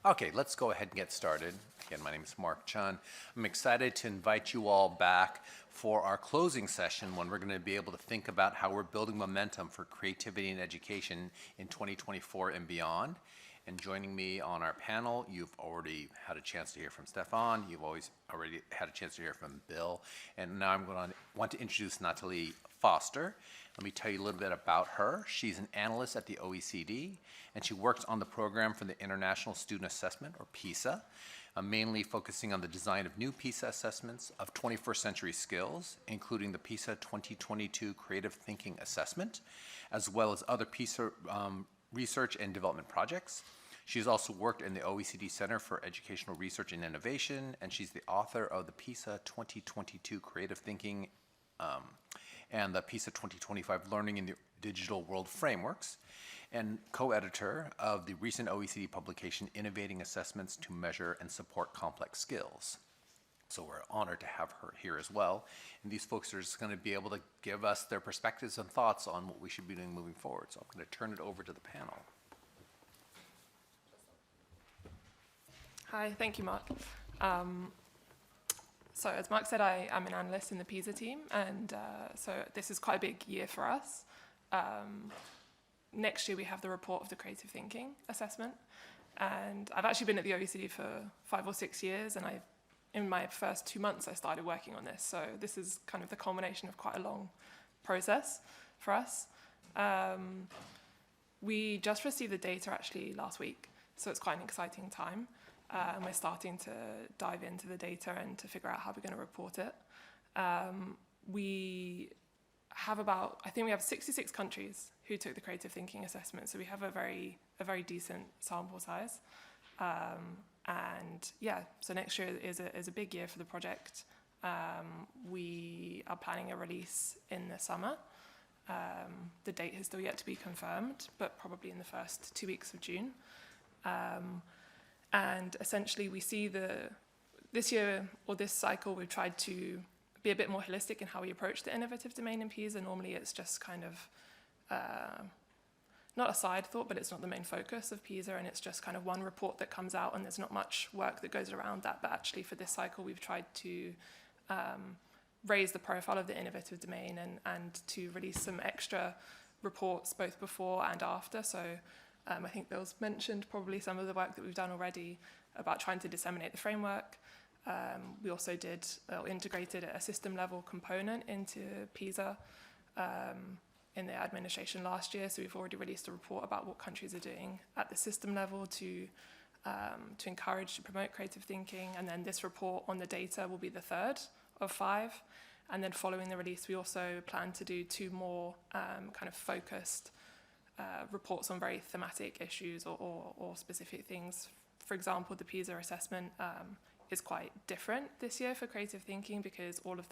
Okay, let's go ahead and get started. Again, my name is Marc Chun. I'm excited to invite you all back for our closing session when we're going to be able to think about how we're building momentum for creativity and education in 2024 and beyond. And joining me on our panel, you've already had a chance to hear from Stéphan. You've already had a chance to hear from Bill. And now I'm going to want to introduce Natalie Foster. Let me tell you a little bit about her. She's an analyst at the OECD, and she works on the program for the International Student Assessment, or PISA, mainly focusing on the design of new PISA assessments of 21st century skills, including the PISA 2022 Creative Thinking Assessment, as well as other PISA research and development projects. She's also worked in the OECD Center for Educational Research and Innovation, and she's the author of the PISA 2022 Creative Thinking and the PISA 2025 Learning in the Digital World Frameworks, and co-editor of the recent OECD publication, Innovating Assessments to Measure and Support Complex Skills. So we're honored to have her here as well. And these folks are just going to be able to give us their perspectives and thoughts on what we should be doing moving forward. So I'm going to turn it over to the panel. Hi, thank you, Mark. So as Mark said, I am an analyst in the PISA team, and so this is quite a big year for us. Next year we have the report of the Creative Thinking Assessment, and I've actually been at the OECD for 5 or 6 years, and in my first 2 months I started working on this, so this is kind of the culmination of quite a long process for us. We just received the data actually last week, so it's quite an exciting time. And we're starting to dive into the data and to figure out how we're going to report it. We have I think we have 66 countries who took the creative thinking assessment, so we have a very decent sample size. And yeah, so next year is a big year for the project. We are planning a release in the summer. The date has still yet to be confirmed, but probably in the first 2 weeks of June. And essentially we see this year, or this cycle, we've tried to be a bit more holistic in how we approach the innovative domain in PISA. Normally it's just kind of, not a side thought, but it's not the main focus of PISA, and it's just kind of one report that comes out and there's not much work that goes around that. But actually for this cycle, we've tried to raise the profile of the innovative domain and to release some extra reports both before and after. So I think Bill's mentioned probably some of the work that we've done already about trying to disseminate the framework. We also integrated a system level component into PISA in the administration last year. So we've already released a report about what countries are doing at the system level to encourage, to promote creative thinking. And then this report on the data will be the third of 5. And then following the release, we also plan to do 2 more kind of focused reports on very thematic issues or specific things. For example, the PISA assessment is quite different this year for creative thinking because all of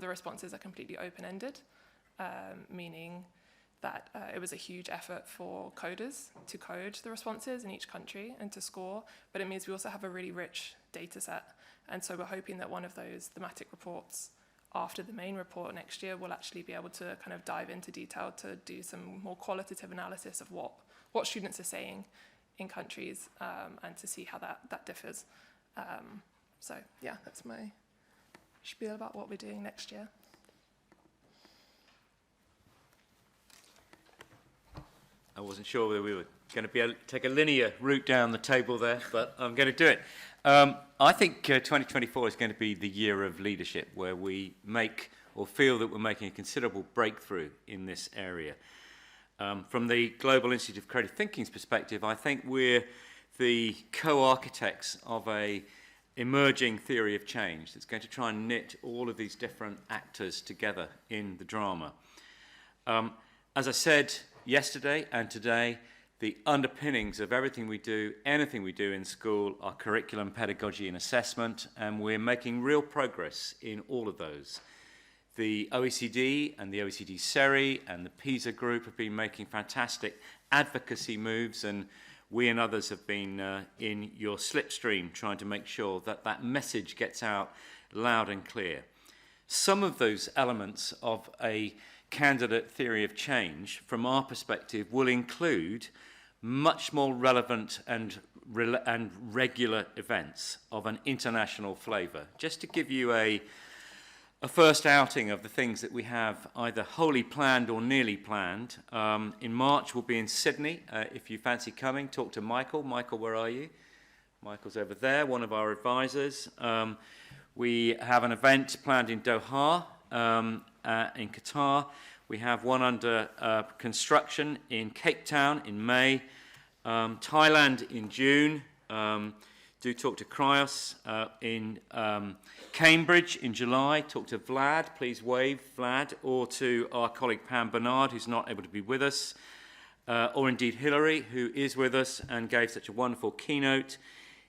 the responses are completely open-ended, meaning that it was a huge effort for coders to code the responses in each country and to score, but it means we also have a really rich data set. And so we're hoping that one of those thematic reports after the main report next year, we'll actually be able to kind of dive into detail to do some more qualitative analysis of what students are saying in countries and to see how that differs. So yeah, that's my spiel about what we're doing next year. I wasn't sure whether we were going to be able to take a linear route down the table there, but I'm going to do it. I think 2024 is going to be the year of leadership, where we make or feel that we're making a considerable breakthrough in this area. From the Global Institute of Creative Thinking's perspective, I think we're the co-architects of a emerging theory of change that's going to try and knit all of these different actors together in the drama. As I said yesterday and today, the underpinnings of everything we do, anything we do in school, are curriculum, pedagogy and assessment, and we're making real progress in all of those. The OECD and the OECD CERI and the PISA group have been making fantastic advocacy moves, and we and others have been in your slipstream trying to make sure that that message gets out loud and clear. Some of those elements of a candidate theory of change, from our perspective, will include much more relevant and regular events of an international flavour. Just to give you a first outing of the things that we have either wholly planned or nearly planned. In March, we'll be in Sydney. If you fancy coming, talk to Michael. Michael, where are you? Michael's over there, one of our advisors. We have an event planned in Doha, in Qatar. We have one under construction in Cape Town in May, Thailand in June. Do talk to Cryos in Cambridge in July. Talk to Vlad, please wave Vlad, or to our colleague Pam Bernard, who's not able to be with us, or indeed Hilary, who is with us and gave such a wonderful keynote.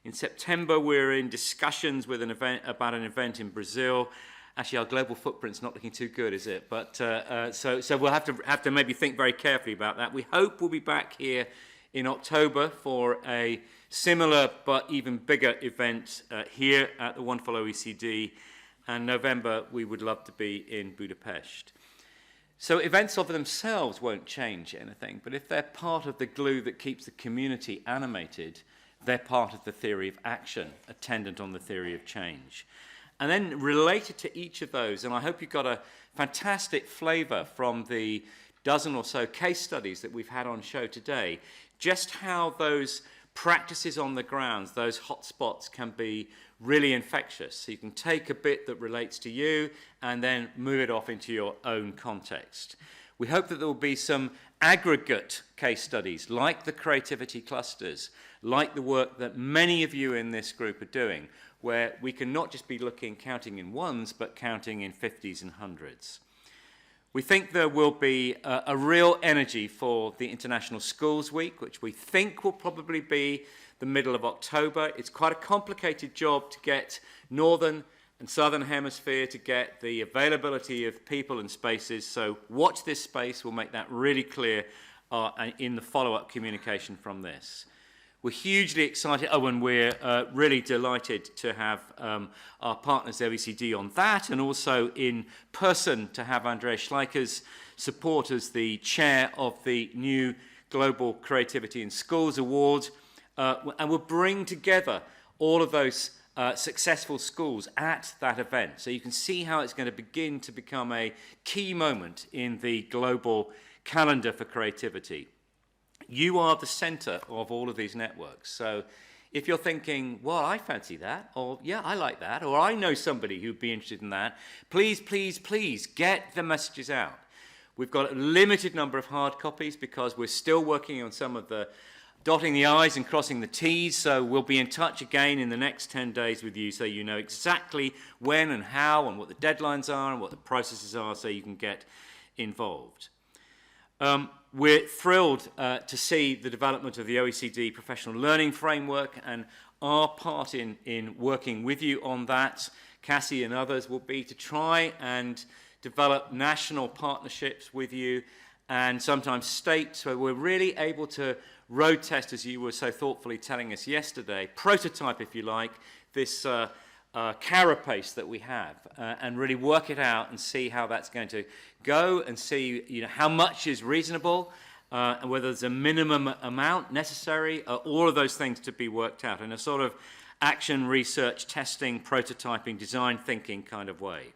In September, we're in discussions with about an event in Brazil. Actually, our global footprint's not looking too good, is it? But so we'll have to maybe think very carefully about that. We hope we'll be back here in October for a similar but even bigger event here at the wonderful OECD. And November, we would love to be in Budapest. So events of themselves won't change anything, but if they're part of the glue that keeps the community animated, they're part of the theory of action, attendant on the theory of change. And then related to each of those, and I hope you got a fantastic flavour from the dozen or so case studies that we've had on show today, just how those practices on the grounds, those hotspots can be really infectious. So you can take a bit that relates to you and then move it off into your own context. We hope that there will be some aggregate case studies like the creativity clusters, like the work that many of you in this group are doing, where we can not just be counting in ones, but counting in 50s and 100s. We think there will be a real energy for the International Schools Week, which we think will probably be the middle of October. It's quite a complicated job to get Northern and Southern Hemisphere to get the availability of people and spaces, so watch this space. We'll make that really clear in the follow-up communication from this. We're hugely excited, and we're really delighted to have our partners OECD on that, and also in person to have Andreas Schleicher's support as the chair of the new Global Creativity in Schools Award. And we'll bring together all of those successful schools at that event. So you can see how it's going to begin to become a key moment in the global calendar for creativity. You are the center of all of these networks. So if you're thinking, well, I fancy that, or yeah, I like that, or I know somebody who'd be interested in that, please, please, please get the messages out. We've got a limited number of hard copies because we're still working on some of the dotting the I's and crossing the T's, so we'll be in touch again in the next 10 days with you so you know exactly when and how and what the deadlines are and what the processes are so you can get involved. We're thrilled to see the development of the OECD Professional Learning Framework, and our part in working with you on that, Cassie and others, will be to try and develop national partnerships with you and sometimes state, so we're really able to road test, as you were so thoughtfully telling us yesterday, prototype, if you like, this carapace that we have and really work it out and see how that's going to go and see how much is reasonable and whether there's a minimum amount necessary, all of those things to be worked out in a sort of action, research, testing, prototyping, design thinking kind of way.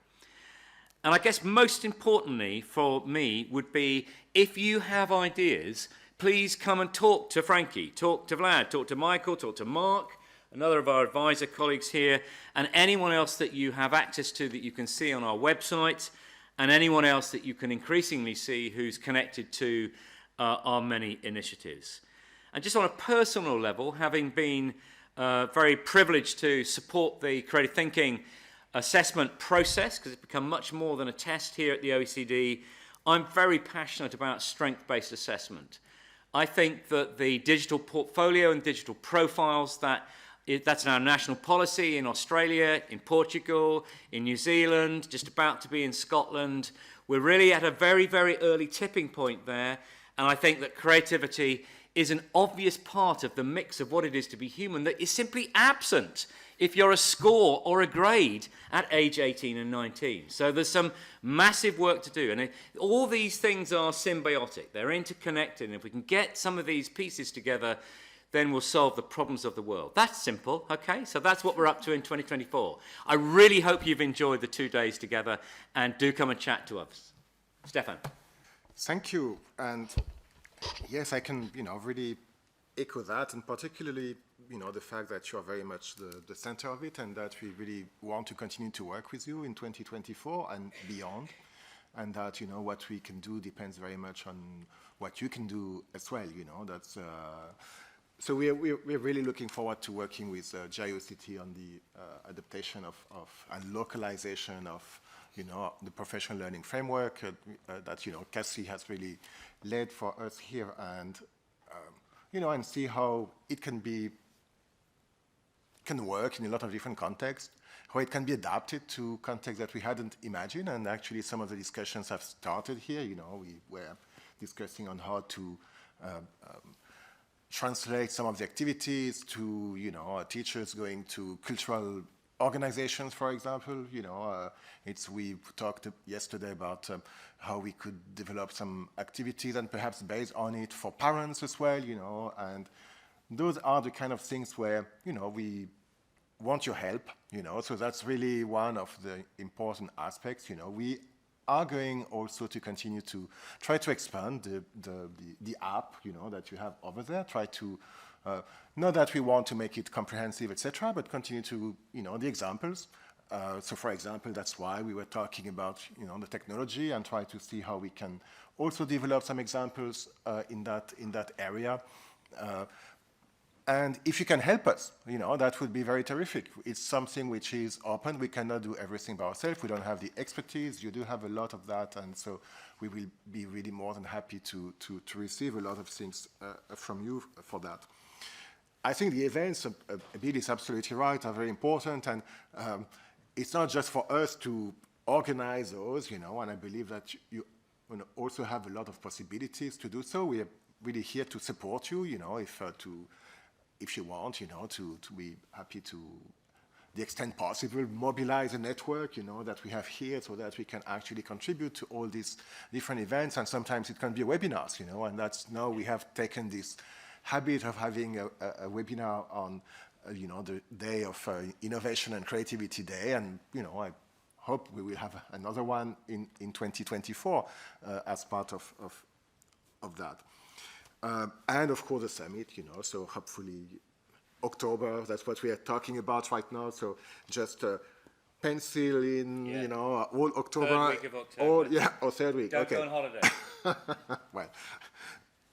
And I guess most importantly for me would be if you have ideas, please come and talk to Frankie, talk to Vlad, talk to Michael, talk to Marc, another of our advisor colleagues here, and anyone else that you have access to that you can see on our website, and anyone else that you can increasingly see who's connected to our many initiatives. And just on a personal level, having been very privileged to support the creative thinking assessment process, because it's become much more than a test here at the OECD, I'm very passionate about strength-based assessment. I think that the digital portfolio and digital profiles, that's now national policy in Australia, in Portugal, in New Zealand, just about to be in Scotland. We're really at a very, very early tipping point there, and I think that creativity is an obvious part of the mix of what it is to be human that is simply absent if you're a score or a grade at age 18 and 19. So there's some massive work to do. And all these things are symbiotic. They're interconnected. And if we can get some of these pieces together, then we'll solve the problems of the world. That's simple, okay? So that's what we're up to in 2024. I really hope you've enjoyed the 2 days together, and do come and chat to us. Stéphan. Thank you. And yes, I can, really echo that, and particularly, the fact that you are very much the center of it, and that we really want to continue to work with you in 2024 and beyond, and that, what we can do depends very much on what you can do as well, that's... So we're really looking forward to working with GIoCT on the adaptation and localization of, the professional learning framework that, Cassie has really led for us here, and, and see how it can work in a lot of different contexts, how it can be adapted to contexts that we hadn't imagined, and actually some of the discussions have started here. We were discussing on how to translate some of the activities to, teachers going to cultural organizations, for example. We talked yesterday about how we could develop some activities and perhaps based on it for parents as well, and those are the kind of things where, we want your help, so that's really one of the important aspects. We are going also to continue to try to expand the app, that you have over there. Try to, not that we want to make it comprehensive, etc., but continue to, the examples. So, for example, that's why we were talking about, the technology, and try to see how we can also develop some examples in that area. And if you can help us, that would be very terrific. It's something which is open. We cannot do everything by ourselves. We don't have the expertise. You do have a lot of that, and so we will be really more than happy to receive a lot of things from you for that. I think the events, Bill is absolutely right, are very important, and it's not just for us to organize those, and I believe that you also have a lot of possibilities to do so. We are really here to support you, if you want, to be happy to, the extent possible, mobilize a network, that we have here, so that we can actually contribute to all these different events. And sometimes it can be webinars, and that's now we have taken this habit of having a webinar on, the day of Innovation and Creativity Day, and I hope we will have another one in 2024 as part of that. And of course the summit, so hopefully October, that's what we are talking about right now. So just pencil in, all October. Third week of October. Or third week. Don't Okay. go on holiday. Well,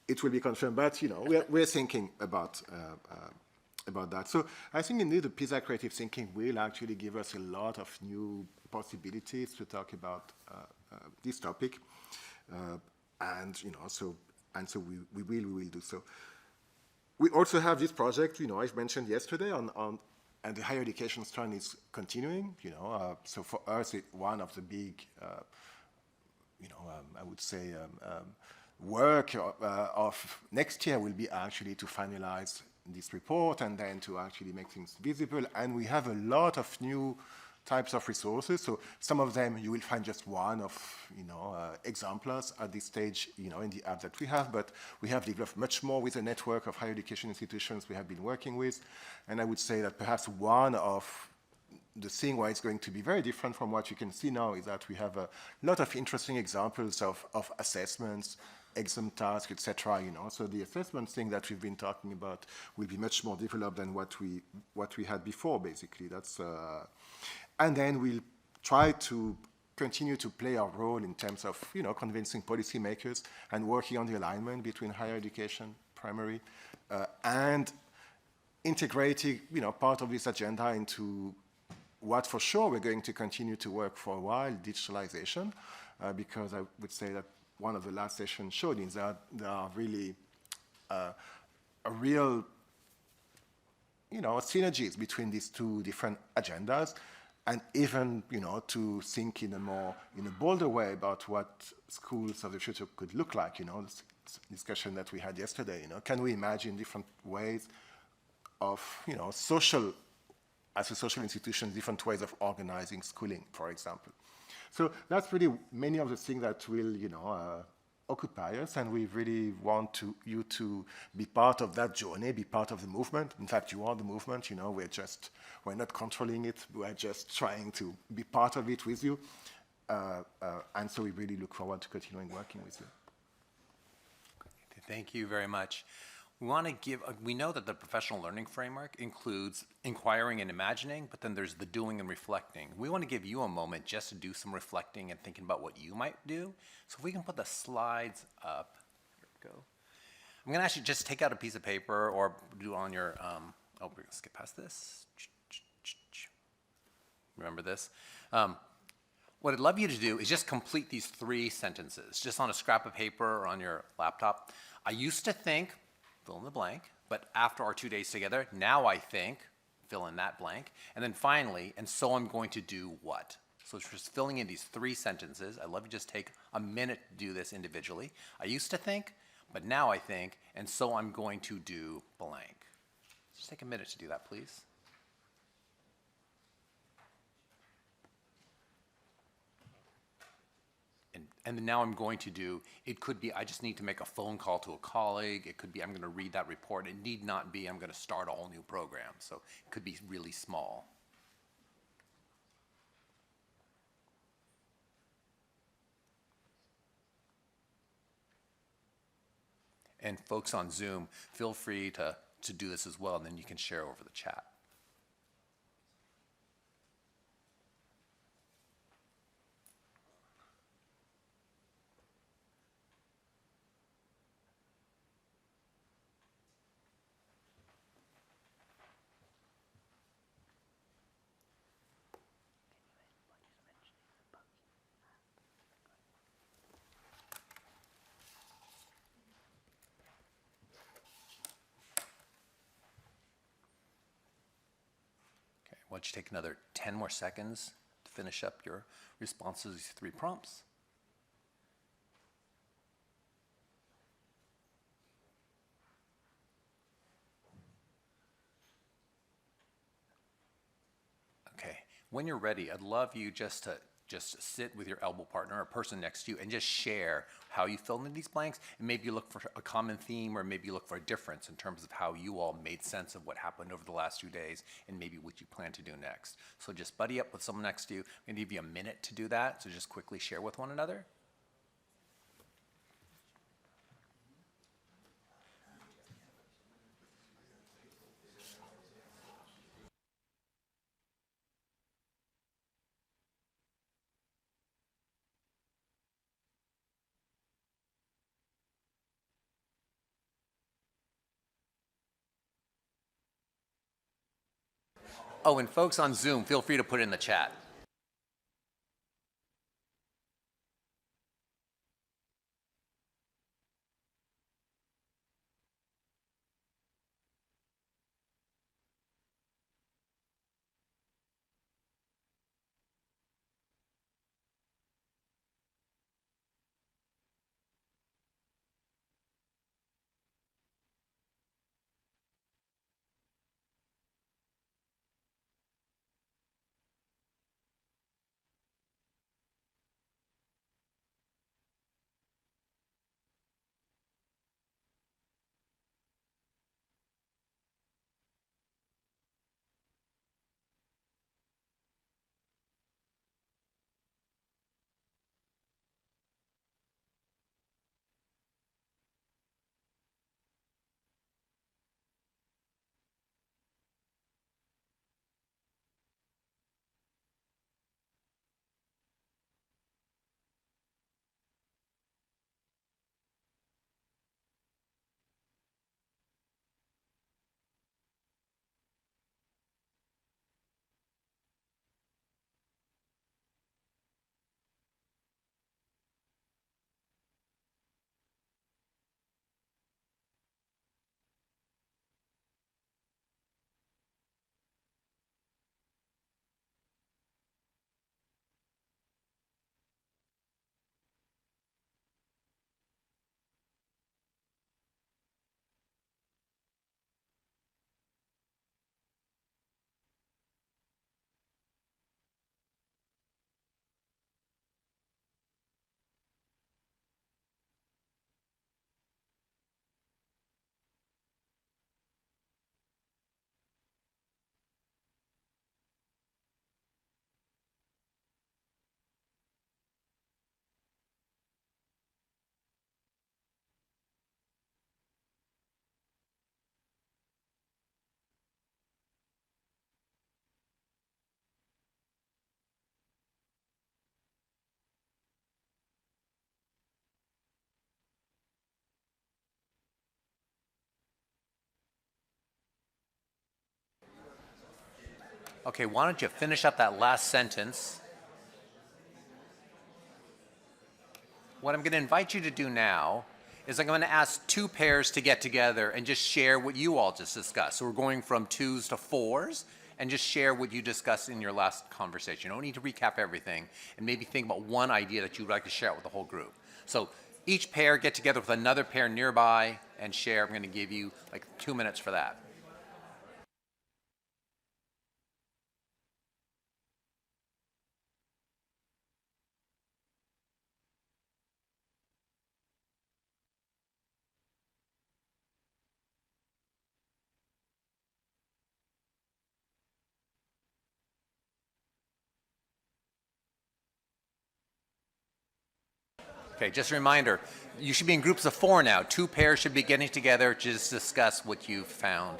it will be confirmed, but we're thinking about that. So I think indeed the PISA creative thinking will actually give us a lot of new possibilities to talk about this topic, and so we will do so. We also have this project, I mentioned yesterday, and the higher education strand is continuing, so for us, one of the big, I would say, work of next year will be actually to finalize this report and then to actually make things visible. And we have a lot of new types of resources. So some of them you will find just one of examples at this stage in the app that we have, but we have developed much more with a network of higher education institutions we have been working with. And I would say that perhaps one of the thing why it's going to be very different from what you can see now is that we have a lot of interesting examples of assessments, exam tasks, etc. So the assessment thing that we've been talking about will be much more developed than what we had before. Basically, that's and then we'll try to continue to play our role in terms of convincing policymakers and working on the alignment between higher education, primary, and integrating part of this agenda into what for sure we're going to continue to work for a while, digitalization, because I would say that one of the last sessions showed is that there are really a real synergies between these two different agendas. and even, to think in a bolder way about what schools of the future could look like, this discussion that we had yesterday, can we imagine different ways of, as a social institution, different ways of organizing schooling, for example. So that's really many of the things that will, occupy us, and we really want you to be part of that journey, be part of the movement. In fact, you are the movement, we're not controlling it, we're just trying to be part of it with you. And so we really look forward to continuing working with you. Thank you very much. We know that the professional learning framework includes inquiring and imagining, but then there's the doing and reflecting. We want to give you a moment just to do some reflecting and thinking about what you might do. So if we can put the slides up, here we go. I'm going to actually just take out a piece of paper or do on your, we're going to skip past this. Remember this? What I'd love you to do is just complete these 3 sentences, just on a scrap of paper or on your laptop. I used to think, fill in the blank, but after our 2 days together, now I think, fill in that blank, and then finally, and so I'm going to do what? So it's just filling in these 3 sentences. I'd love you to just take a minute to do this individually. I used to think, but now I think, and so I'm going to do blank. Just take a minute to do that, please. And now I'm going to do, it could be I just need to make a phone call to a colleague. It could be I'm going to read that report. It need not be I'm going to start a whole new program. So it could be really small. And folks on Zoom, feel free to do this as well, and then you can share over the chat. Why don't you take another 10 more seconds to finish up your responses to these 3 prompts. Okay, when you're ready, I'd love you just to sit with your elbow partner or person next to you and just share how you filled in these blanks, and maybe you look for a common theme, or maybe you look for a difference in terms of how you all made sense of what happened over the last 2 days and maybe what you plan to do next. So just buddy up with someone next to you. I'm going to give you a minute to do that, so just quickly share with one another. Oh, and folks on Zoom, feel free to put it in the chat. Okay, why don't you finish up that last sentence? What I'm going to invite you to do now is I'm going to ask two pairs to get together and just share what you all just discussed. So we're going from 2s to 4s, and just share what you discussed in your last conversation. You don't need to recap everything, and maybe think about one idea that you'd like to share with the whole group. So each pair get together with another pair nearby and share. I'm going to give you like 2 minutes for that. Okay, just a reminder, you should be in groups of 4 now. 2 pairs should be getting together to just discuss what you've found.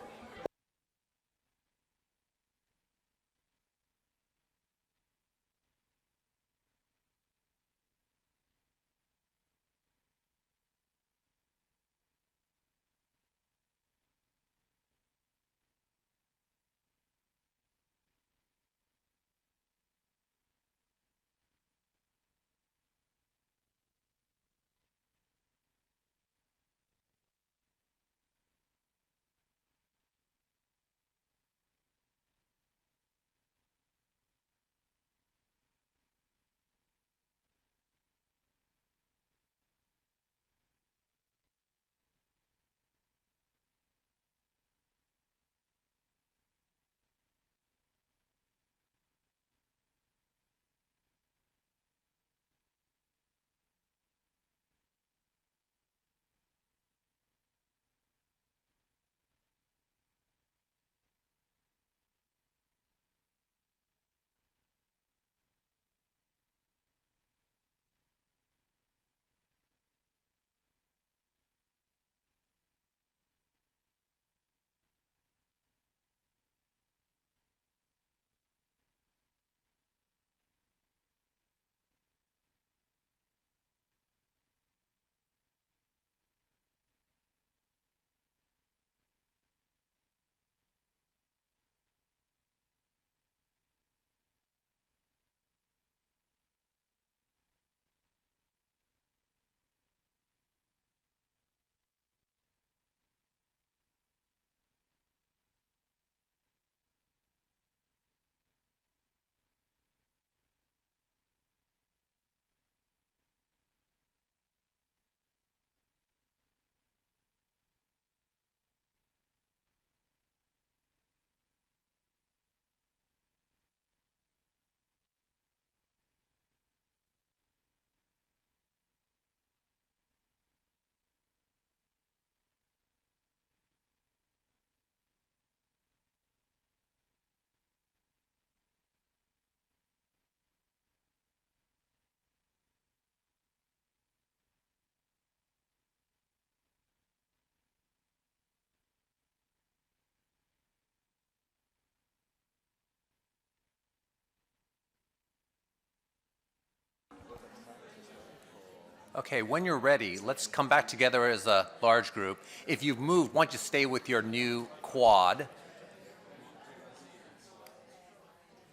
Okay, when you're ready, let's come back together as a large group. If you've moved, why don't you stay with your new quad?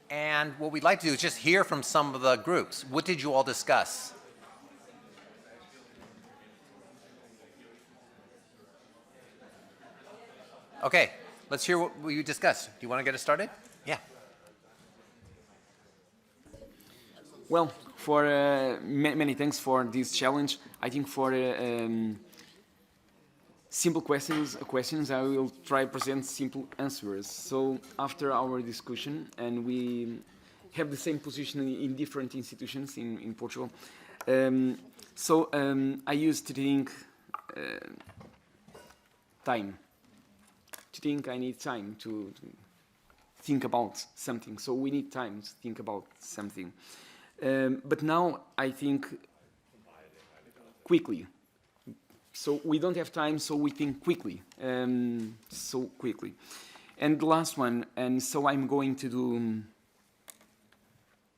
And what we'd like to do is just hear from some of the groups. What did you all discuss? Okay, let's hear what you discussed. Do you want to get us started? Yeah. Well, for many thanks for this challenge. I think for simple questions, I will try to present simple answers. So after our discussion, and we have the same position in different institutions in Portugal. I used to think time. To think I need time to think about something. So we need time to think about something. But now I think quickly. So we don't have time, so we think quickly. And the last one, and so I'm going to do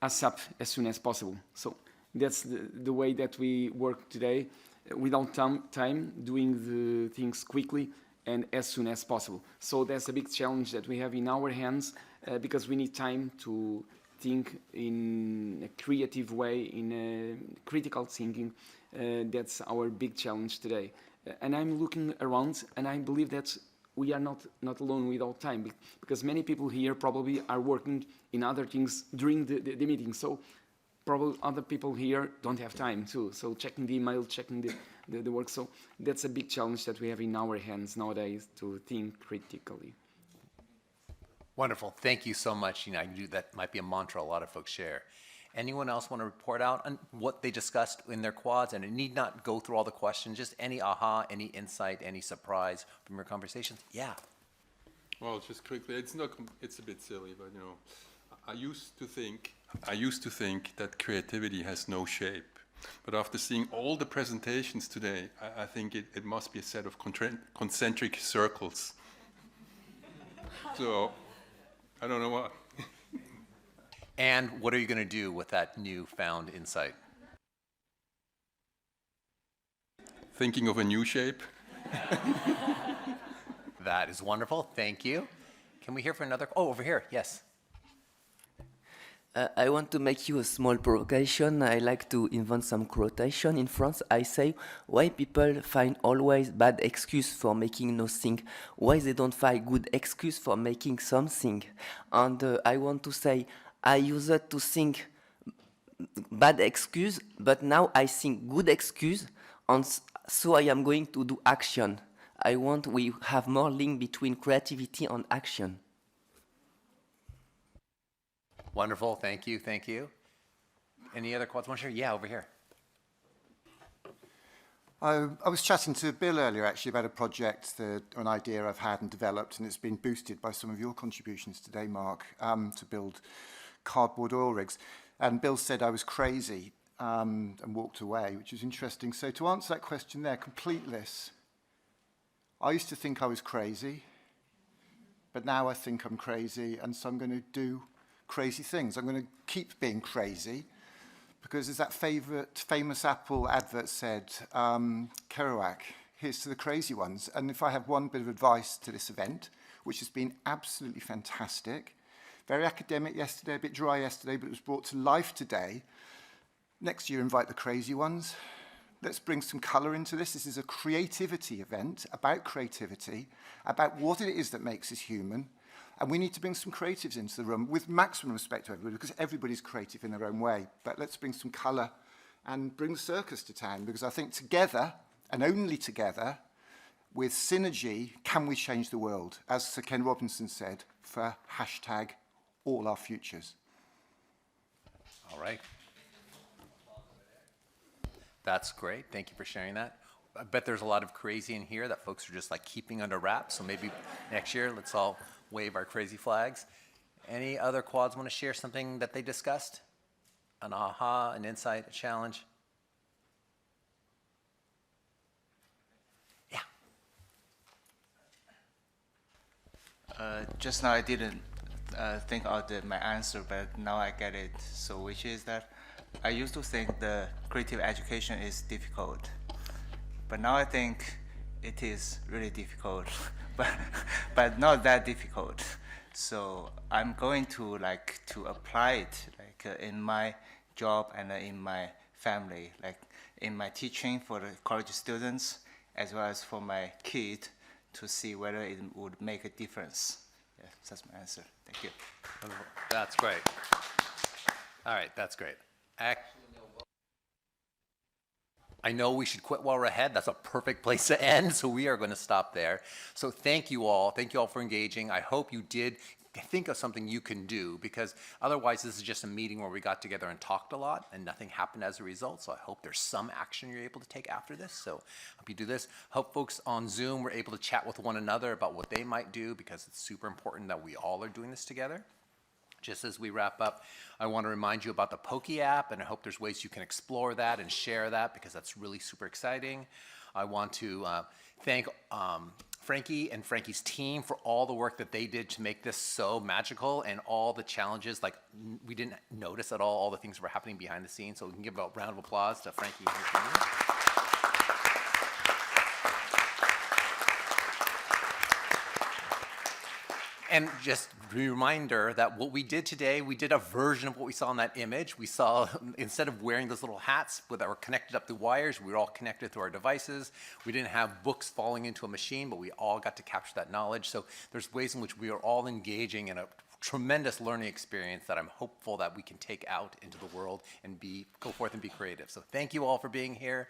ASAP as soon as possible. So that's the way that we work today, without time, doing the things quickly and as soon as possible. So that's a big challenge that we have in our hands because we need time to think in a creative way, in a critical thinking. That's our big challenge today. And I'm looking around, and I believe that we are not alone without time, because many people here probably are working in other things during the meeting. So probably other people here don't have time too. So checking the email, checking the work. So that's a big challenge that we have in our hands nowadays to think critically. Wonderful. Thank you so much. I knew that might be a mantra a lot of folks share. Anyone else want to report out on what they discussed in their quads? And it need not go through all the questions, just any aha, any insight, any surprise from your conversations. Yeah. Well, just quickly, it's a bit silly, but I used to think that creativity has no shape. But after seeing all the presentations today, I think it must be a set of concentric circles. So, I don't know what. And what are you going to do with that newfound insight? Thinking of a new shape. That is wonderful. Thank you. Can we hear from another? Oh, over here. Yes. I want to make you a small provocation. I like to invent some quotation. In France, I say, why people find always bad excuse for making nothing? Why they don't find good excuse for making something? And I want to say, I used to think bad excuse, but now I think good excuse, and so I am going to do action. I want we have more link between creativity and action. Wonderful. Thank you. Thank you. Any other quads? Yeah, over here. I was chatting to Bill earlier, actually, about a project, an idea I've had and developed, and it's been boosted by some of your contributions today, Marc, to build cardboard oil rigs. And Bill said I was crazy and walked away, which is interesting. So to answer that question there, completeness. I used to think I was crazy, but now I think I'm crazy, and so I'm going to do crazy things. I'm going to keep being crazy, because as that famous Apple advert said, Kerouac, here's to the crazy ones. And if I have one bit of advice to this event, which has been absolutely fantastic, very academic yesterday, a bit dry yesterday, but it was brought to life today. Next year, invite the crazy ones. Let's bring some color into this. This is a creativity event about creativity, about what it is that makes us human. And we need to bring some creatives into the room with maximum respect to everybody, because everybody's creative in their own way. But let's bring some color and bring the circus to town, because I think together, and only together, with synergy, can we change the world, as Sir Ken Robinson said, for hashtag all our futures. All right. That's great. Thank you for sharing that. I bet there's a lot of crazy in here that folks are just like keeping under wraps. So maybe next year, let's all wave our crazy flags. Any other quads want to share something that they discussed? An aha, an insight, a challenge? Yeah. Just now I didn't think of my answer, but now I get it. So which is that I used to think the creative education is difficult, but now I think it is really difficult, but not that difficult. So I'm going to apply it in my job and in my family, like in my teaching for the college students, as well as for my kid, to see whether it would make a difference. Yeah, that's my answer. Thank you. That's great. All right, that's great. I know we should quit while we're ahead. That's a perfect place to end, so we are going to stop there. So thank you all. Thank you all for engaging. I hope you did think of something you can do, because otherwise this is just a meeting where we got together and talked a lot and nothing happened as a result. So I hope there's some action you're able to take after this. So hope you do this. Hope folks on Zoom were able to chat with one another about what they might do, because it's super important that we all are doing this together. Just as we wrap up, I want to remind you about the Pokey app, and I hope there's ways you can explore that and share that, because that's really super exciting. I want to thank Frankie and Frankie's team for all the work that they did to make this so magical, and all the challenges. Like, we didn't notice at all the things that were happening behind the scenes, so we can give a round of applause to Frankie and his team. And just a reminder that what we did today, we did a version of what we saw in that image. We saw, instead of wearing those little hats that were connected up to wires, we were all connected through our devices. We didn't have books falling into a machine, but we all got to capture that knowledge. So there's ways in which we are all engaging in a tremendous learning experience that I'm hopeful that we can take out into the world and go forth and be creative. So thank you all for being here.